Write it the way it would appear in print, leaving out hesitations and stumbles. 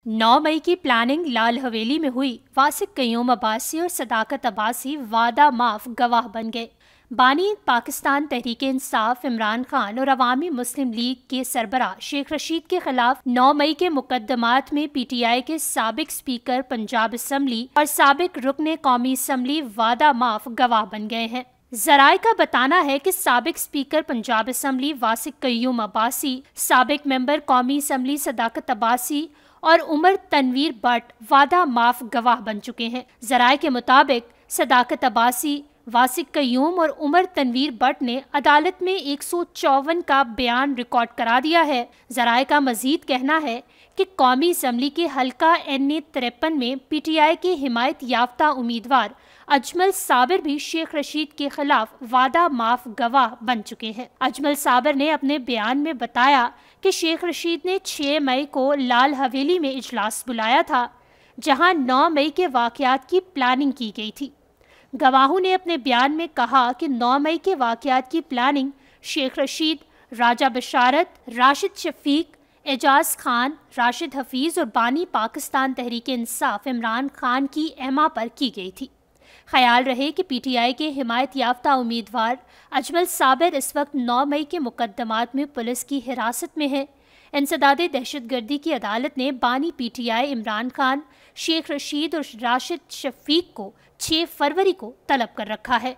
9 मई की प्लानिंग लाल हवेली में हुई। वासिक कयूम अब्बासी और सदाकत अब्बासी वादा माफ गवाह बन गए। बानी पाकिस्तान तहरीक इंसाफ इमरान खान और अवामी मुस्लिम लीग के सरबराह शेख रशीद के खिलाफ 9 मई के मुकदमात में पीटीआई के साबिक स्पीकर पंजाब असम्बली और साबिक रुकने कौमी असम्बली वादा माफ गवाह बन गए हैं। जराए का बताना है कि साबिक स्पीकर पंजाब असम्बली वासिक कयूम अब्बासी, साबिक मेंबर कौमी असम्बली सदाकत अब्बासी और उमर तनवीर भट्ट वादा माफ गवाह बन चुके हैं। जराए के मुताबिक सदाकत अब्बासी, वासिक कयूम और उमर तनवीर भट्ट ने अदालत में 154 का बयान रिकॉर्ड करा दिया है। जराए का मजीद कहना है कि कौमी असम्बली के हल्का NA 53 में पीटीआई के हिमायत याफ्ता उम्मीदवार अजमल साबिर भी शेख रशीद के खिलाफ वादा माफ गवाह बन चुके हैं। अजमल साबिर ने अपने बयान में बताया कि शेख रशीद ने 6 मई को लाल हवेली में इजलास बुलाया था, जहां 9 मई के वाकयात की प्लानिंग की गई थी। गवाहों ने अपने बयान में कहा कि 9 मई के वाकयात की प्लानिंग शेख रशीद, राजा बशारत, राशिद शफीक, एजाज खान, राशिद हफीज और बानी पाकिस्तान तहरीक इंसाफ इमरान खान की एमा पर की गई थी। ख्याल रहे कि पीटीआई के हिमायत याफ्ता उम्मीदवार अजमल साबिर इस वक्त 9 मई के मुकदमात में पुलिस की हिरासत में है। इंसदाद दहशतगर्दी की अदालत ने बानी पीटीआई इमरान खान, शेख रशीद और राशिद शफीक को 6 फरवरी को तलब कर रखा है।